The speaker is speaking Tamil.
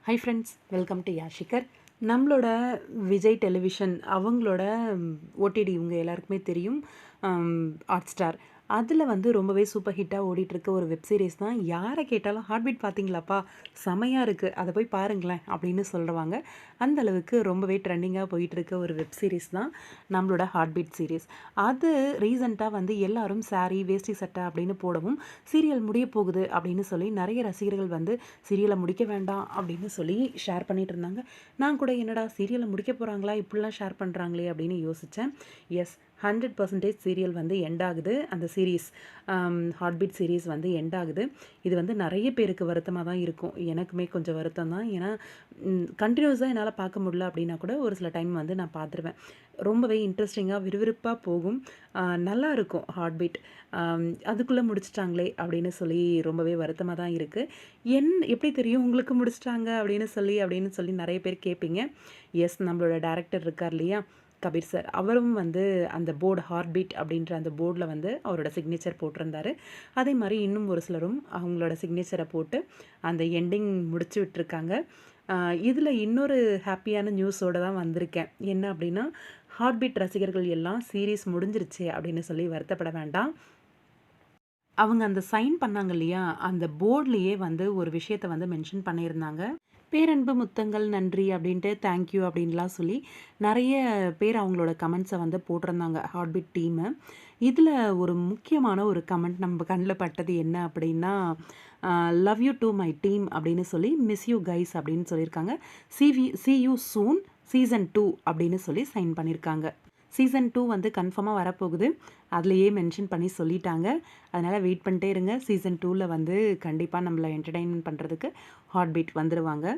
ஹை ஃப்ரெண்ட்ஸ், வெல்கம் டு யாஷிகர். நம்மளோட விஜய் டெலிவிஷன் அவங்களோட ஓடிடி இவங்க எல்லாருக்குமே தெரியும். ஹாட் ஸ்டார் அதில் வந்து ரொம்பவே சூப்பர் ஹிட்டாக ஓடிட்டுருக்க ஒரு வெப் சீரிஸ் தான். யாரை கேட்டாலும் ஹார்ட் பீட் பார்த்தீங்களாப்பா, செமையாக இருக்குது, அதை போய் பாருங்களேன் அப்படின்னு சொல்லுவாங்க. அந்த அளவுக்கு ரொம்பவே ட்ரெண்டிங்காக போயிட்டுருக்க ஒரு வெப் சீரிஸ் தான் நம்மளோட ஹார்ட் பீட் சீரிஸ். அது ரீசெண்டாக வந்து எல்லாரும் சாரீ வேஷ்டி சட்டை அப்படின்னு போடவும் சீரியல் முடிய போகுது அப்படின்னு சொல்லி நிறைய ரசிகர்கள் வந்து சீரியலை முடிக்க வேண்டாம் அப்படின்னு சொல்லி ஷேர் பண்ணிட்டு இருந்தாங்க. நான் கூட என்னடா சீரியலை முடிக்க போகிறாங்களா, இப்படிலாம் ஷேர் பண்ணுறாங்களே அப்படின்னு யோசித்தேன். எஸ், 100% சீரியல் வந்து எண்ட் ஆகுது. அந்த சீரீஸ் ஹார்ட் பீட் சீரீஸ் வந்து எண்ட் ஆகுது. இது வந்து நிறைய பேருக்கு வருத்தமாக தான் இருக்கும். எனக்குமே கொஞ்சம் வருத்தம் தான். ஏன்னா கண்டினியூஸாக என்னால் பார்க்க முடியல அப்படின்னா கூட ஒரு சில டைம் வந்து நான் பார்த்துருவேன். ரொம்பவே இன்ட்ரெஸ்டிங்காக விறுவிறுப்பாக போகும். நல்லா இருக்கும் ஹார்ட் பீட். அதுக்குள்ளே முடிச்சிட்டாங்களே அப்படின்னு சொல்லி ரொம்பவே வருத்தமாக தான் இருக்குது. எப்படி தெரியும் உங்களுக்கு முடிச்சிட்டாங்க அப்படின்னு சொல்லி நிறைய பேர் கேட்பீங்க. எஸ், நம்மளோட டைரக்டர் இருக்கார் இல்லையா, கபீர் சார், அவரும் வந்து அந்த போர்டு ஹார்ட் பீட் அப்படின்ற அந்த போர்டில் வந்து அவரோட சிக்னேச்சர் போட்டிருந்தாரு. அதே மாதிரி இன்னும் ஒரு சிலரும் அவங்களோட சிக்னேச்சரை போட்டு அந்த எண்டிங் முடிச்சு விட்டுருக்காங்க. இதில் இன்னொரு ஹாப்பியான நியூஸோடு தான் வந்திருக்கேன். என்ன அப்படின்னா, ஹார்ட் பீட் ரசிகர்கள் எல்லாம் சீரீஸ் முடிஞ்சிருச்சு அப்படின்னு சொல்லி வருத்தப்பட வேண்டாம். அவங்க அந்த சைன் பண்ணாங்க இல்லையா, அந்த போர்ட்லேயே வந்து ஒரு விஷயத்தை வந்து மென்ஷன் பண்ணியிருந்தாங்க. பேரன்பு முத்தங்கள் நன்றி அப்படின்ட்டு தேங்க்யூ அப்படின்லாம் சொல்லி நிறைய பேர் அவங்களோட கமெண்ட்ஸை வந்து போட்டிருந்தாங்க ஹார்ட் பீட் டீமு. இதில் ஒரு முக்கியமான ஒரு கமெண்ட் நம்ம கண்ணில் பட்டது என்ன அப்படின்னா, love you to my team அப்படின்னு சொல்லி மிஸ் யூ கைஸ் அப்படின்னு சொல்லியிருக்காங்க. சி யூ சூன் சீசன் 2 அப்படின்னு சொல்லி சைன் பண்ணியிருக்காங்க. சீசன் 2 வந்து கன்ஃபார்மாக வரப்போகுது. அதுலேயே மென்ஷன் பண்ணி சொல்லிட்டாங்க. அதனால் வெயிட் பண்ணிட்டே இருங்க. சீசன் 2ல் வந்து கண்டிப்பாக நம்மளை என்டர்டெயின்மெண்ட் பண்ணுறதுக்கு ஹார்ட் பீட் வந்துடுவாங்க.